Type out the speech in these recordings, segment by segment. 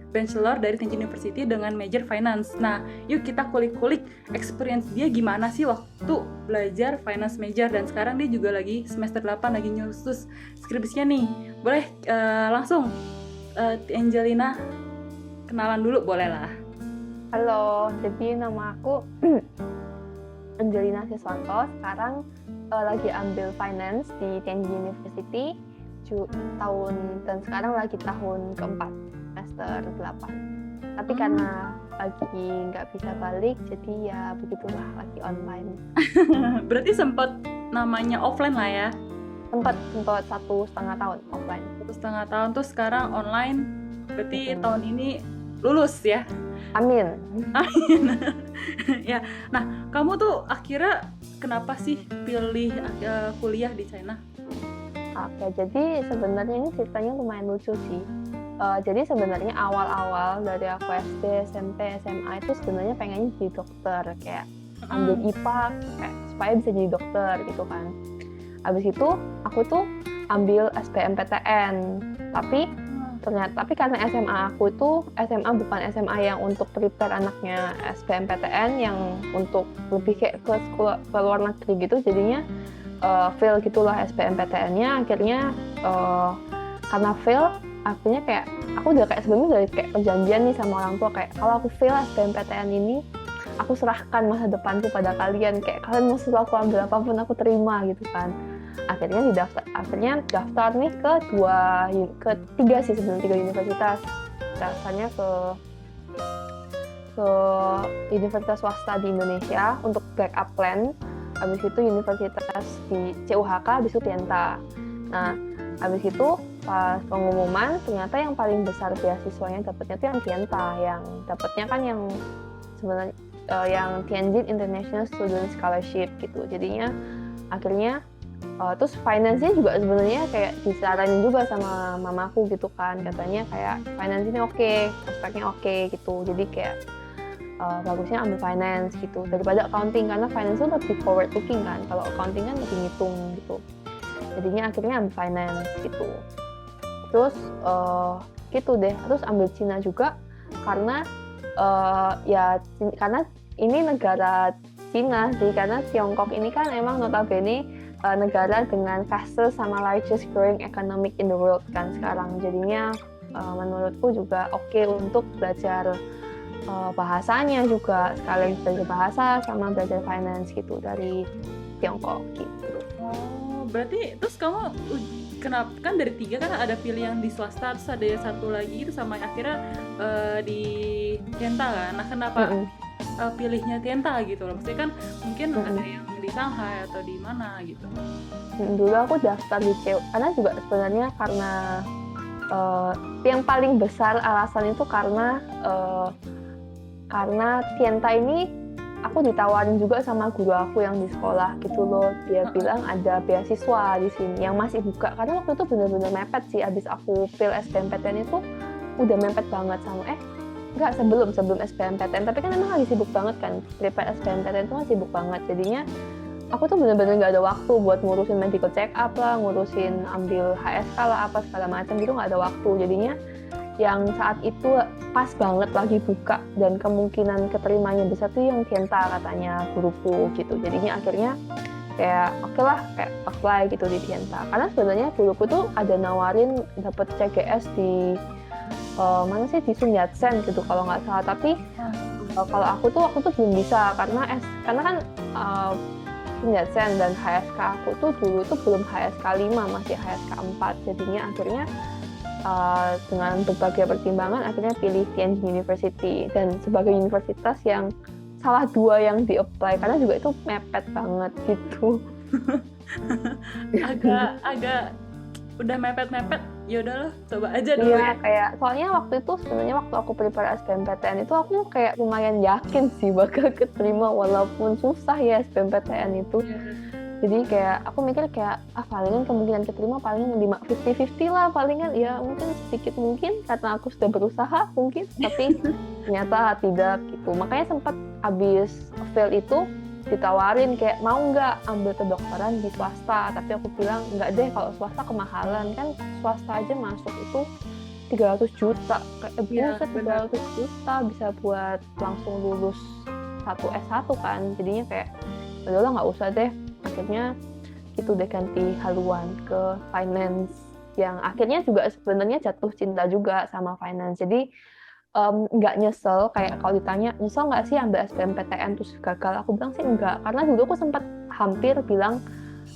bachelor dari Tianjin University dengan major finance. Nah, yuk kita kulik-kulik experience dia gimana sih waktu belajar finance major, dan sekarang dia juga lagi semester 8 lagi nyusus skripsinya nih. Boleh langsung Angelina kenalan dulu boleh lah. Halo, jadi nama aku Angelina Siswanto. Sekarang lagi ambil finance di Tianjin University dan sekarang lagi tahun keempat, semester 8. Tapi karena lagi nggak bisa balik, jadi ya begitulah, lagi online. Berarti sempat namanya offline lah ya? Sempat 1,5 tahun offline. 1,5 tahun tuh sekarang online. Berarti tahun ini lulus ya? Amin. Ya. Nah, kamu tuh akhirnya kenapa sih pilih kuliah di China? Oke, jadi sebenarnya ini ceritanya lumayan lucu sih. Jadi sebenarnya awal-awal dari aku SD, SMP, SMA itu sebenarnya pengennya jadi dokter, kayak ambil IPA kayak supaya bisa jadi dokter gitu kan. Habis itu aku tuh ambil SBMPTN, tapi karena SMA aku itu SMA bukan SMA yang untuk prepare anaknya SBMPTN yang untuk lebih kayak ke luar negeri gitu, jadinya fail gitulah SBMPTN-nya. Akhirnya karena fail, akhirnya kayak aku udah kayak sebelumnya udah kayak perjanjian nih sama orang tua, kayak kalau aku fail SBMPTN ini aku serahkan masa depanku pada kalian, kayak kalian mau suruh aku ambil apapun aku terima gitu kan. Akhirnya daftar nih ke tiga universitas. Daftarnya ke universitas swasta di Indonesia untuk backup plan. Habis itu universitas di CUHK, habis itu Tienta. Nah, habis itu pas pengumuman ternyata yang paling besar beasiswanya dapatnya tuh yang Tienta, yang dapatnya kan yang sebenarnya yang Tianjin International Student Scholarship gitu. Jadinya akhirnya terus finance-nya juga sebenarnya kayak disaranin juga sama mamaku gitu kan, katanya kayak finance ini oke, prospeknya oke gitu. Jadi kayak bagusnya ambil finance gitu daripada accounting, karena finance itu lebih forward looking kan, kalau accounting kan lebih ngitung gitu. Jadinya akhirnya ambil finance gitu. Terus gitu deh. Terus ambil Cina juga karena karena ini negara Cina sih, karena Tiongkok ini kan emang notabene negara dengan fastest sama largest growing economic in the world kan sekarang. Jadinya menurutku juga oke untuk belajar bahasanya juga, sekalian belajar bahasa sama belajar finance gitu dari Tiongkok gitu. Oh, berarti terus kamu kenapa, kan dari 3 kan ada pilih yang di swasta, terus ada satu lagi itu sama akhirnya di Tienta kan. Nah, kenapa pilihnya Tienta gitu loh? Maksudnya kan mungkin ada yang di Shanghai atau di mana gitu. Dulu aku daftar di CEU karena juga sebenarnya karena yang paling besar alasan itu karena Tienta ini aku ditawarin juga sama guru aku yang di sekolah gitu loh. Dia bilang ada beasiswa di sini yang masih buka, karena waktu itu benar-benar mepet sih, abis aku pil SBMPTN itu udah mepet banget sama sebelum SBMPTN, tapi kan emang lagi sibuk banget kan, prepare SBMPTN itu masih sibuk banget. Jadinya aku tuh benar-benar nggak ada waktu buat ngurusin medical check up lah, ngurusin ambil HSK lah, apa segala macam gitu, nggak ada waktu. Jadinya yang saat itu pas banget lagi buka dan kemungkinan keterimanya besar tuh yang Tienta katanya guruku gitu. Jadinya akhirnya kayak oke lah, kayak apply gitu di Tienta. Karena sebenarnya guruku tuh ada nawarin dapat CGS di mana sih, di Sun Yat-sen gitu kalau nggak salah. Tapi kalau aku tuh belum bisa karena kan Sun Yat-sen dan HSK aku tuh dulu tuh belum HSK 5, masih HSK 4. Jadinya akhirnya dengan berbagai pertimbangan akhirnya pilih Tianjin University, dan sebagai universitas yang salah 2 yang di-apply karena juga itu mepet banget gitu. agak udah mepet ya udahlah coba aja dulu. Iya, kayak soalnya waktu itu sebenarnya waktu aku prepare SBMPTN itu aku kayak lumayan yakin sih bakal keterima walaupun susah ya SBMPTN itu. Jadi kayak aku mikir kayak palingan kemungkinan keterima palingan 50-50 lah, palingan ya mungkin sedikit mungkin karena aku sudah berusaha mungkin, tapi ternyata tidak gitu. Makanya sempat abis fail itu ditawarin kayak mau nggak ambil kedokteran di swasta, tapi aku bilang nggak deh, kalau swasta kemahalan kan, swasta aja masuk itu 300 juta kayak Iya, buset, benar. 300 juta bisa buat langsung lulus satu S1 kan. Jadinya kayak udahlah nggak usah deh, akhirnya itu deh ganti haluan ke finance, yang akhirnya juga sebenarnya jatuh cinta juga sama finance. Jadi nggak nyesel, kayak kalau ditanya nyesel nggak sih ambil SBMPTN terus gagal, aku bilang sih enggak, karena dulu aku sempat hampir bilang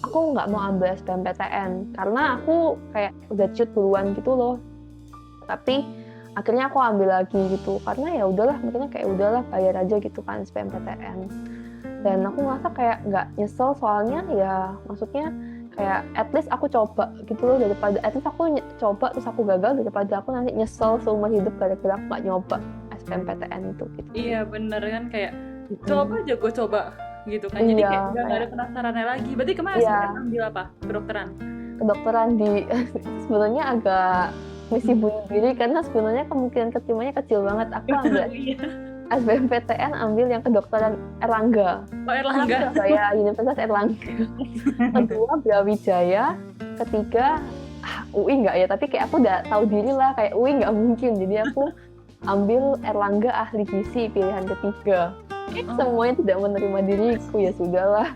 aku nggak mau ambil SBMPTN karena aku kayak udah cut duluan gitu loh, tapi akhirnya aku ambil lagi gitu karena ya udahlah, makanya kayak udahlah bayar aja gitu kan SBMPTN. Dan aku ngerasa kayak nggak nyesel, soalnya ya maksudnya kayak at least aku coba gitu loh, daripada at least aku coba terus aku gagal, daripada aku nanti nyesel seumur hidup gara-gara aku nggak nyoba SBMPTN itu gitu. Iya bener kan, kayak Mm-mm. coba aja gue coba gitu kan. Jadi Iya, kayak udah nggak ada kayak penasarannya lagi. Berarti kemarin iya, sebenarnya ambil apa? Kedokteran. kedokteran di sebenarnya agak misi bunuh diri karena sebenarnya kemungkinan keterimanya kecil banget. Aku ambil Iya. SBMPTN, ambil yang kedokteran Erlangga. Oh Karena Erlangga. Surabaya, Universitas Erlangga. Kedua Brawijaya, ketiga UI nggak ya, tapi kayak aku udah tahu diri lah kayak UI nggak mungkin, jadi aku ambil Erlangga ahli gizi pilihan ketiga. Oh. Semuanya tidak menerima diriku, ya sudahlah.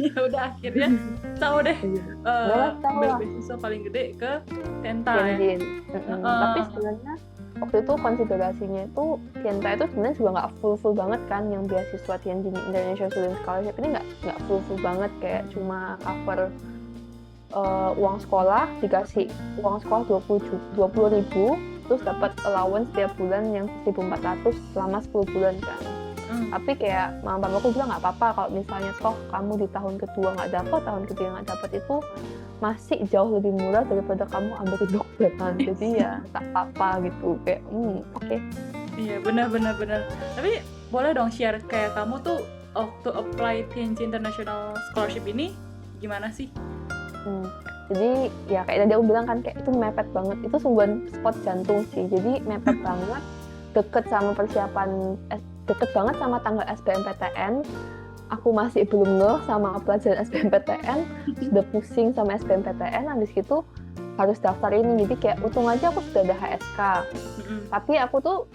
Ya udah akhirnya tahu deh Udahlah, tahu ambil lah. beasiswa paling gede ke Tenta ya. Tianjin. Heeh. Tapi sebenarnya waktu itu konsiderasinya itu Tienta itu sebenarnya juga nggak full banget kan, yang beasiswa Tianjin International Student Scholarship ini nggak full banget, kayak cuma cover uang sekolah, dikasih uang sekolah 20.000, terus dapat allowance tiap bulan yang 1.400 selama 10 bulan kan. Tapi kayak mama papaku bilang nggak apa-apa kalau misalnya toh kamu di tahun kedua nggak dapat, tahun ketiga nggak dapat, itu masih jauh lebih murah daripada kamu ambil kedokteran. Jadi ya tak apa-apa gitu, kayak oke. Iya benar. Tapi boleh dong share kayak kamu tuh waktu apply Tianjin International Scholarship ini gimana sih? Jadi ya kayak tadi aku bilang kan, kayak itu mepet banget, itu sungguhan spot jantung sih. Jadi mepet banget, deket sama persiapan, deket banget sama tanggal SBMPTN. Aku masih belum ngeh sama pelajaran SBMPTN, sudah pusing sama SBMPTN, habis gitu harus daftar ini. Jadi kayak untung aja aku sudah ada HSK, tapi aku tuh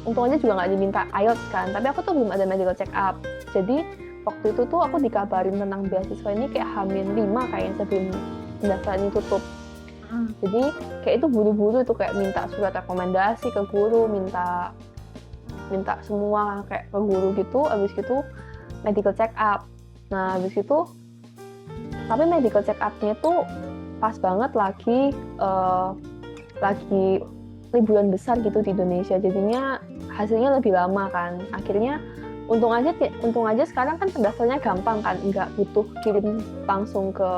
untung aja juga nggak diminta IELTS kan, tapi aku tuh belum ada medical check up. Jadi waktu itu tuh aku dikabarin tentang beasiswa ini kayak H-5 kayaknya sebelum pendaftaran ini tutup. Jadi kayak itu buru-buru tuh, kayak minta surat rekomendasi ke guru, minta semua kayak ke guru gitu, abis gitu medical check up. Nah abis itu, tapi medical check up-nya tuh pas banget lagi liburan besar gitu di Indonesia, jadinya hasilnya lebih lama kan. Akhirnya untung aja sekarang kan pendaftarnya gampang kan, nggak butuh kirim langsung ke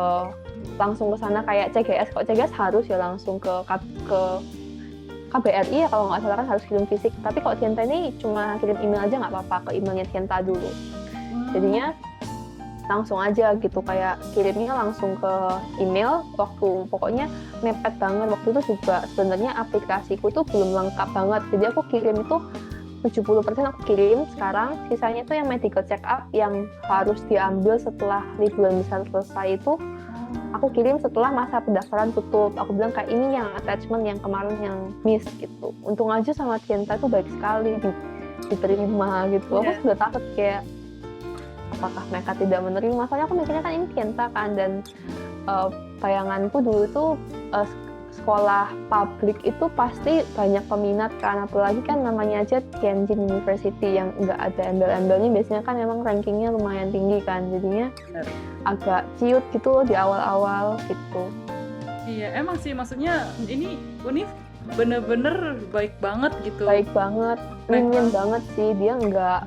sana kayak CGS. Kalau CGS harus ya langsung ke KBRI ya kalau nggak salah, kan harus kirim fisik. Tapi kalau Tienta ini cuma kirim email aja nggak apa-apa, ke emailnya Tienta dulu. Jadinya langsung aja gitu, kayak kirimnya langsung ke email. Waktu pokoknya mepet banget. Waktu itu juga sebenarnya aplikasiku tuh belum lengkap banget, jadi aku kirim itu 70% aku kirim sekarang, sisanya tuh yang medical check up yang harus diambil setelah liburan besar selesai itu aku kirim setelah masa pendaftaran tutup. Aku bilang kayak ini yang attachment yang kemarin yang miss gitu. Untung aja sama Tienta tuh baik sekali, diterima gitu. Aku sudah takut kayak apakah mereka tidak menerima, soalnya aku mikirnya kan ini Tienta kan, dan bayanganku dulu tuh sekolah publik itu pasti banyak peminat kan, apalagi kan namanya aja Tianjin University yang nggak ada embel-embelnya, biasanya kan emang rankingnya lumayan tinggi kan, jadinya agak ciut gitu loh di awal-awal gitu. Iya emang sih, maksudnya ini Unif bener-bener baik banget gitu. Baik banget, lenient banget sih, dia nggak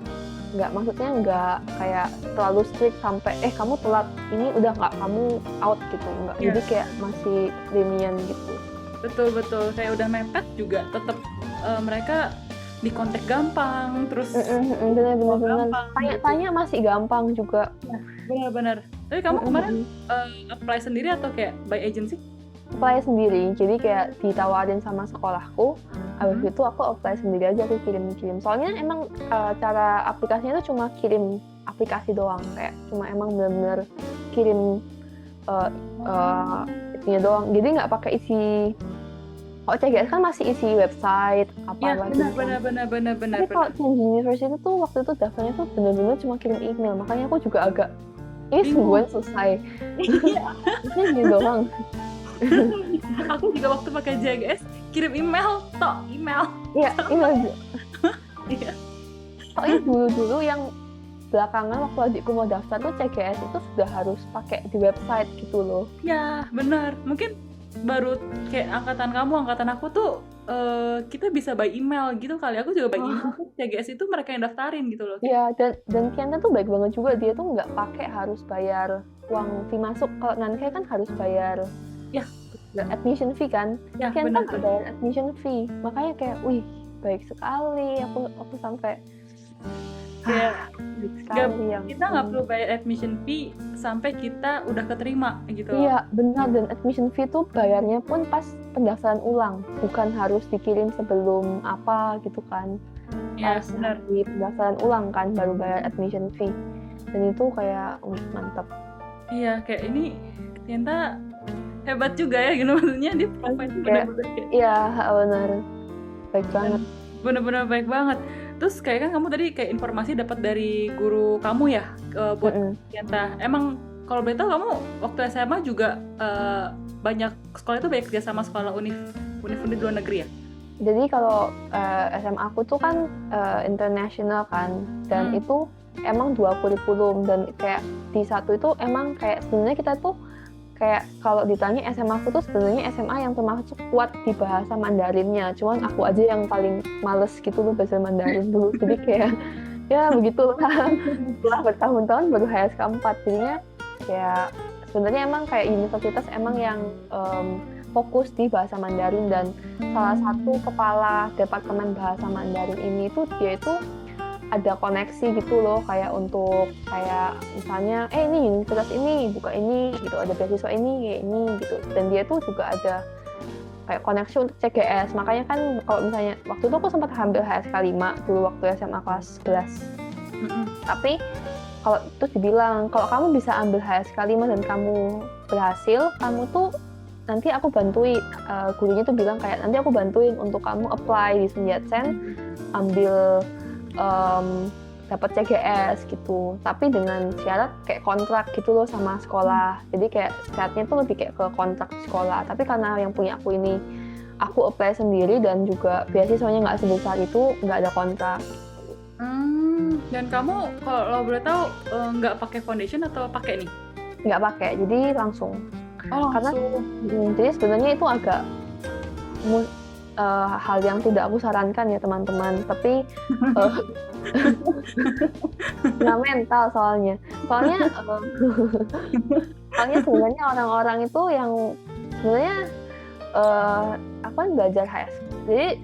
maksudnya nggak kayak terlalu strict sampai kamu telat ini udah nggak, kamu out gitu, nggak. Jadi kayak masih lenient gitu. Betul kayak udah mepet juga tetap mereka di kontak gampang, terus bener tanya-tanya masih gampang juga. Benar. Tapi kamu kemarin apply sendiri atau kayak by agency? Apply sendiri, jadi kayak ditawarin sama sekolahku, habis itu aku apply sendiri aja, aku kirim. Soalnya emang cara aplikasinya itu cuma kirim aplikasi doang, kayak cuma emang benar-benar kirim itunya doang, jadi nggak pakai isi Kalau CGS kan masih isi website apa Ya, lagi kan. benar. Tapi kalau Tianjin University tuh waktu itu daftarnya tuh bener-bener cuma kirim email, makanya aku juga agak ini Bingung. sebulan selesai. Iya, Ini gini doang. aku juga waktu pakai JGS kirim email, email. Iya, email. Iya. Soalnya dulu yang belakangan waktu adikku mau daftar tuh CGS itu sudah harus pakai di website gitu loh. Ya, benar. Mungkin baru kayak angkatan kamu, angkatan aku tuh kita bisa by email gitu kali. Aku juga by email tuh CGS itu mereka yang daftarin gitu loh. Iya, dan Kianten tuh baik banget juga, dia tuh nggak pakai harus bayar uang fee masuk. Kalau Nankai kan harus bayar Ya, admission fee kan. ya Kianten benar. nggak bayar admission fee, makanya kayak wih baik sekali. Aku sampai Kayak baik sekali yang kita nggak perlu bayar admission fee sampai kita udah keterima gitu. Iya benar, dan admission fee tuh bayarnya pun pas pendaftaran ulang, bukan harus dikirim sebelum apa gitu kan. Ya, Pas benar. di pendaftaran ulang kan baru bayar admission fee, dan itu kayak mantap. Iya, kayak ini ternyata hebat juga ya gitu, maksudnya dia profile benar-benar kayak Iya benar, baik banget. benar-benar baik banget. Terus kayak kan kamu tadi kayak informasi dapat dari guru kamu ya buat Tianta. Emang kalau boleh tahu kamu waktu SMA juga banyak sekolah itu banyak kerja sama sekolah univ di luar negeri ya? Jadi kalau SMA aku tuh kan international kan, dan itu emang 2 kurikulum, dan kayak di satu itu emang kayak sebenarnya kita tuh kayak kalau ditanya SMA aku tuh sebenarnya SMA yang termasuk kuat di bahasa Mandarinnya, cuman aku aja yang paling males gitu loh bahasa Mandarin dulu, jadi kayak ya begitulah. Setelah bertahun-tahun baru HSK 4, jadinya kayak sebenarnya emang kayak universitas emang yang fokus di bahasa Mandarin, dan salah satu kepala departemen bahasa Mandarin ini tuh dia itu ada koneksi gitu loh, kayak untuk kayak misalnya ini universitas ini buka ini gitu, ada beasiswa ini kayak ini gitu, dan dia tuh juga ada kayak koneksi untuk CGS. Makanya kan kalau misalnya waktu itu aku sempat ambil HSK 5 dulu waktu SMA kelas 11. Tapi kalau terus dibilang kalau kamu bisa ambil HSK 5 dan kamu berhasil, kamu tuh nanti aku bantuin, gurunya tuh bilang kayak nanti aku bantuin untuk kamu apply di Sun Yat-sen, ambil dapat CGS gitu, tapi dengan syarat kayak kontrak gitu loh sama sekolah. Jadi kayak syaratnya tuh lebih kayak ke kontrak sekolah, tapi karena yang punya aku ini aku apply sendiri dan juga beasiswanya nggak sebesar itu, nggak ada kontrak. Dan kamu kalau boleh tahu nggak pakai foundation atau pakai nih? Nggak pakai, jadi langsung. Karena jadi sebenarnya itu agak hal yang tidak aku sarankan ya teman-teman, tapi nggak mental soalnya sebenarnya orang-orang itu yang sebenarnya aku kan belajar HS, jadi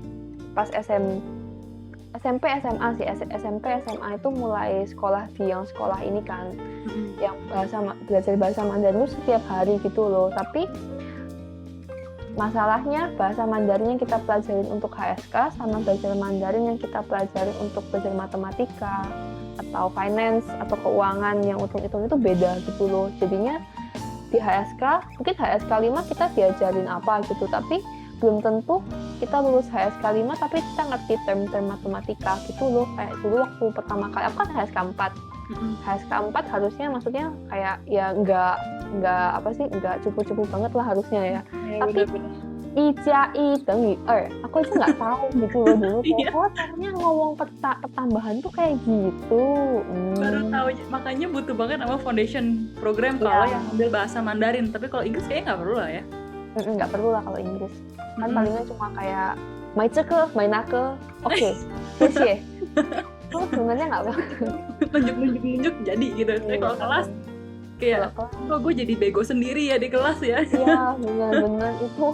pas SMP SMA sih, SMP SMA itu mulai sekolah di yang sekolah ini kan, yang belajar bahasa Mandarin itu setiap hari gitu loh. Tapi masalahnya bahasa Mandarin yang kita pelajarin untuk HSK sama belajar Mandarin yang kita pelajarin untuk belajar matematika atau finance atau keuangan yang hitung-hitung itu beda gitu loh. Jadinya di HSK, mungkin HSK 5 kita diajarin apa gitu, tapi belum tentu kita lulus HSK 5 tapi kita ngerti term-term matematika gitu loh. Kayak dulu waktu pertama kali aku kan HSK 4. HSK 4 harusnya maksudnya kayak ya nggak cupu-cupu banget lah harusnya ya. Tapi Ijai Dengi aku aja nggak tahu gitu loh dulu kayak caranya ngomong pertambahan tuh kayak gitu. Baru tahu, makanya butuh banget sama foundation program kalau yang ambil bahasa Mandarin. Tapi kalau Inggris kayaknya nggak perlu lah ya. Nggak perlu lah kalau Inggris. Kan palingan cuma kayak main oke, sih. Oh, sebenarnya nggak apa. Nunjuk jadi gitu. Tapi kalau kelas kayak kok gue jadi bego sendiri ya di kelas ya. Iya benar-benar itu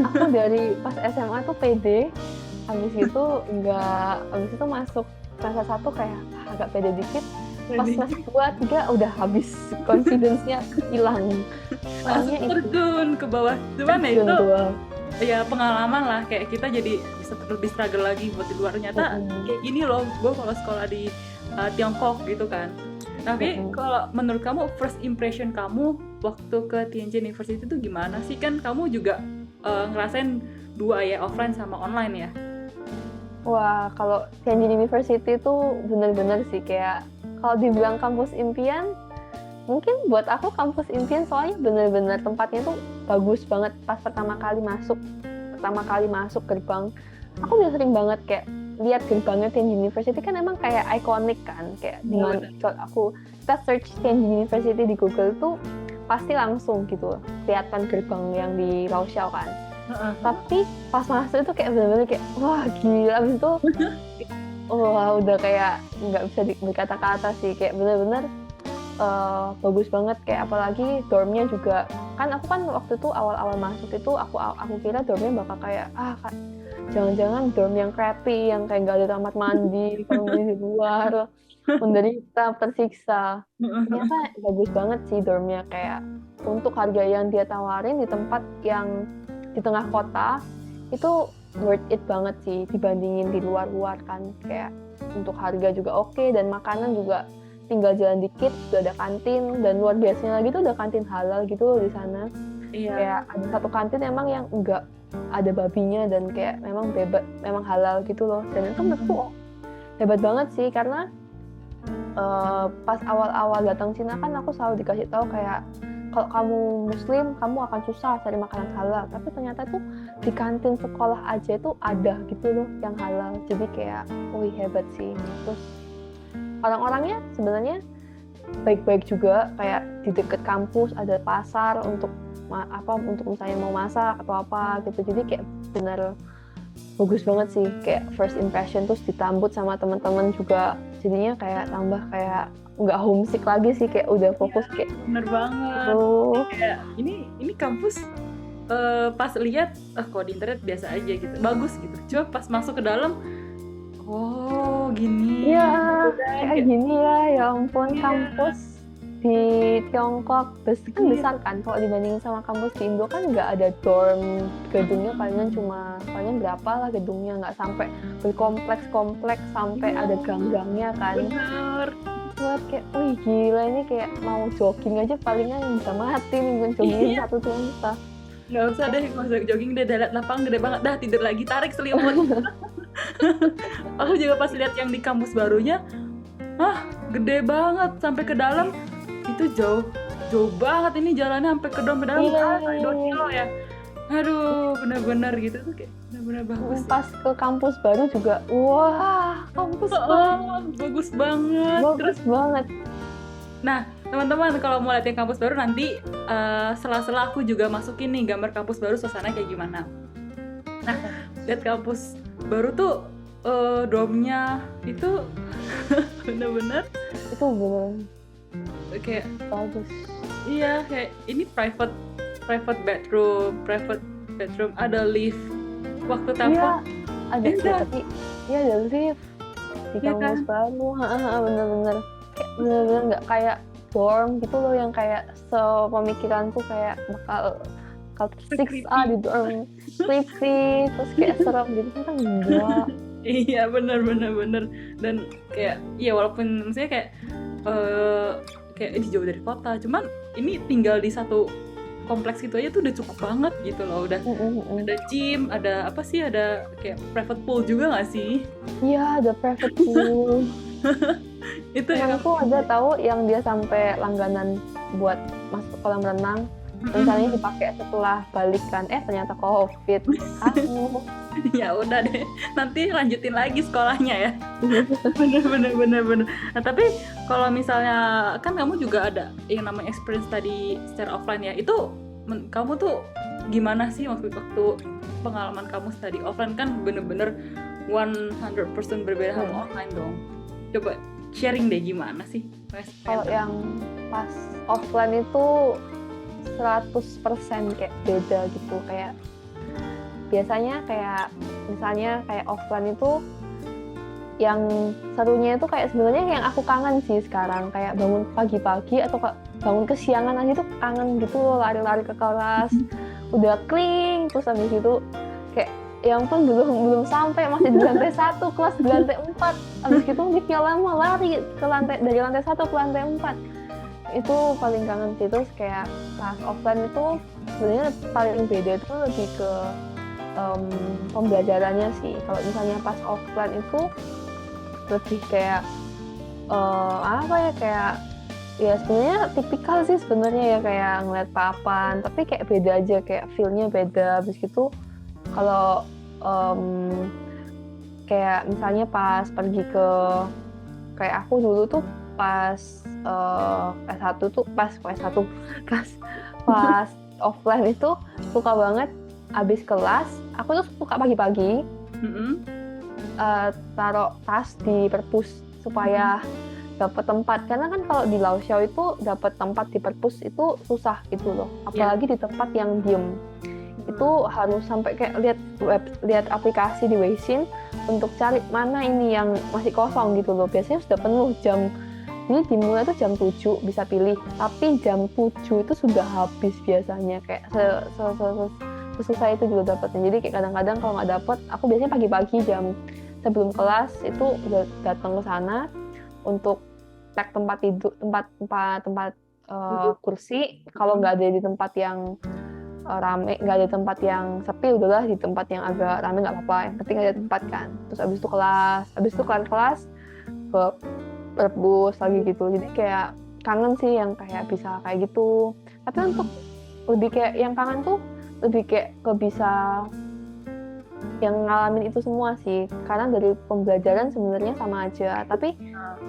aku dari pas SMA tuh pede, habis itu masuk semester 1 kayak agak pede dikit, pas semester 2, 3 udah habis, confidence-nya hilang. Langsung terjun ke bawah. Cuman ya itu ya pengalaman lah, kayak kita jadi bisa lebih struggle lagi buat di luar. Ternyata kayak gini loh, gue kalau sekolah di Tiongkok gitu kan. Tapi kalau menurut kamu first impression kamu waktu ke Tianjin University itu gimana sih? Kan kamu juga ngerasain dua ya, offline sama online ya. Wah, kalau Tianjin University itu bener-bener sih kayak kalau dibilang kampus impian, mungkin buat aku kampus impian soalnya bener-bener tempatnya tuh bagus banget pas pertama kali masuk gerbang. Aku udah sering banget kayak lihat gerbangnya Tianjin University kan emang kayak ikonik kan, kayak dimana kalau kita search Tianjin University di Google tuh pasti langsung gitu kelihatan gerbang yang di Laoxiao kan. Tapi pas masuk itu kayak bener-bener kayak wah gila, abis itu wah udah kayak nggak bisa berkata-kata sih, kayak bener-bener bagus banget, kayak apalagi dormnya juga kan. Aku kan waktu itu awal-awal masuk itu aku kira dormnya bakal kayak jangan-jangan dorm yang crappy yang kayak nggak ada kamar mandi kalau di luar menderita tersiksa. Ternyata bagus banget sih dormnya, kayak untuk harga yang dia tawarin di tempat yang di tengah kota itu worth it banget sih dibandingin di luar-luar kan. Kayak untuk harga juga oke, dan makanan juga tinggal jalan dikit udah ada kantin, dan luar biasanya lagi tuh ada kantin halal gitu loh di sana. Iya. Kayak ada satu kantin emang yang enggak ada babinya dan kayak memang bebas, memang halal gitu loh. Dan itu menurutku hebat banget sih, karena pas awal-awal datang Cina kan aku selalu dikasih tahu kayak kalau kamu muslim kamu akan susah cari makanan halal, tapi ternyata tuh di kantin sekolah aja itu ada gitu loh yang halal. Jadi kayak wih hebat sih. Terus orang-orangnya sebenarnya baik-baik juga, kayak di dekat kampus ada pasar untuk untuk misalnya mau masak atau apa gitu. Jadi kayak benar bagus banget sih, kayak first impression terus ditambut sama teman-teman juga, jadinya kayak tambah kayak nggak homesick lagi sih, kayak udah fokus kayak bener banget. Kayak ini kampus pas lihat kok di internet biasa aja gitu, bagus gitu. Coba pas masuk ke dalam, oh gini. Iya, kayak gini ya ampun. Kampus di Tiongkok kan besar kan, kalau dibandingin sama kampus di Indo kan nggak ada dorm, gedungnya paling berapa lah gedungnya, nggak sampai berkompleks sampai ada gang-gangnya kan. Bener. Buat kayak wih gila, ini kayak mau jogging aja palingan bisa mati nih jogging satu tuntas. Nggak usah deh, nggak usah jogging deh, darat lapang gede banget, dah tidur lagi, tarik selimut. Aku juga pas lihat yang di kampus barunya, gede banget sampai ke dalam, itu jauh banget ini jalannya sampai ke dalam 2 kilo ya. Aduh, benar-benar gitu tuh kayak benar-benar bagus. Pas ke kampus baru juga, wah kampus bagus banget. Bagus banget. Nah, teman-teman kalau mau lihat yang kampus baru nanti sela-sela aku juga masukin nih gambar kampus baru suasana kayak gimana. Nah, lihat kampus baru tuh dormnya itu bener-bener itu bener kayak bagus. Iya, kayak ini private bedroom, ada lift. Waktu telepon ada tapi ada lift di kampus baru. Bener-bener kayak bener-bener nggak kayak dorm gitu loh, yang kayak sepemikiranku kayak bakal tersiksa di dorm, creepy, terus kayak serem gitu kan enggak. Iya bener. Dan kayak ya walaupun maksudnya kayak ini jauh dari kota, cuman ini tinggal di satu kompleks gitu aja tuh udah cukup banget gitu loh. Udah ada gym, ada apa sih, ada kayak private pool juga nggak sih? Iya, ada private pool. Itu aku ada tahu yang dia sampai langganan buat masuk kolam renang, rencananya dipakai setelah balik kan, ternyata COVID. Ya udah deh, nanti lanjutin lagi sekolahnya ya. bener. Nah, tapi kalau misalnya kan kamu juga ada yang namanya experience tadi secara offline ya, itu kamu tuh gimana sih waktu pengalaman kamu study offline? Kan bener-bener 100% berbeda sama online dong. Coba sharing deh gimana sih? Kalau yang pas offline itu 100% kayak beda gitu. Kayak biasanya kayak misalnya kayak offline itu yang serunya itu kayak sebenarnya yang aku kangen sih sekarang, kayak bangun pagi-pagi atau bangun kesiangan aja tuh kangen gitu loh, lari-lari ke kelas udah clean, terus habis itu kayak yang pun belum sampai, masih di lantai 1, kelas di lantai 4, habis itu liftnya lama, lari ke dari lantai 1 ke lantai 4. Itu paling kangen sih. Terus kayak pas offline itu sebenarnya paling beda itu lebih ke pembelajarannya sih. Kalau misalnya pas offline itu lebih kayak apa ya, kayak ya sebenarnya tipikal sih sebenarnya ya, kayak ngeliat papan, tapi kayak beda aja, kayak feel-nya beda. Habis gitu kalau kayak misalnya pas pergi ke, kayak aku dulu tuh pas S1 tuh pas offline itu suka banget abis kelas aku tuh suka pagi-pagi taruh tas di perpus supaya dapat tempat, karena kan kalau di Laoxiao itu dapat tempat di perpus itu susah gitu loh, apalagi di tempat yang diem. Itu harus sampai kayak lihat aplikasi di Weixin untuk cari mana ini yang masih kosong gitu loh. Biasanya sudah penuh jam, ini dimulai tuh jam 7 bisa pilih, tapi jam 7 itu sudah habis biasanya, kayak sesusah itu juga dapatnya. Jadi kayak kadang-kadang kalau nggak dapet, aku biasanya pagi-pagi jam sebelum kelas itu udah datang ke sana untuk cek tempat tidur, tempat kursi. Kalau nggak ada di tempat yang rame, nggak ada tempat yang sepi, udahlah di tempat yang agak rame nggak apa-apa, yang penting ada tempat kan. Terus abis itu kelas ke perpus lagi gitu. Jadi kayak kangen sih yang kayak bisa kayak gitu. Tapi untuk lebih kayak yang kangen tuh lebih kayak bisa yang ngalamin itu semua sih, karena dari pembelajaran sebenarnya sama aja. Tapi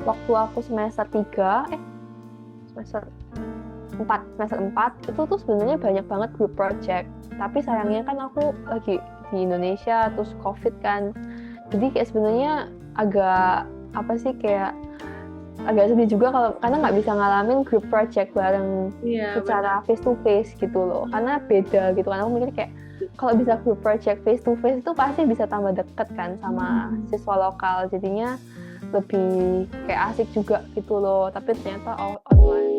waktu aku semester 4 itu tuh sebenarnya banyak banget group project, tapi sayangnya kan aku lagi di Indonesia terus COVID kan, jadi kayak sebenarnya agak apa sih, kayak agak sedih juga kalau karena nggak bisa ngalamin group project bareng secara face to face gitu loh, karena beda gitu kan. Aku mikir kayak kalau bisa group project face to face itu pasti bisa tambah deket kan sama siswa lokal, jadinya lebih kayak asik juga gitu loh. Tapi ternyata online.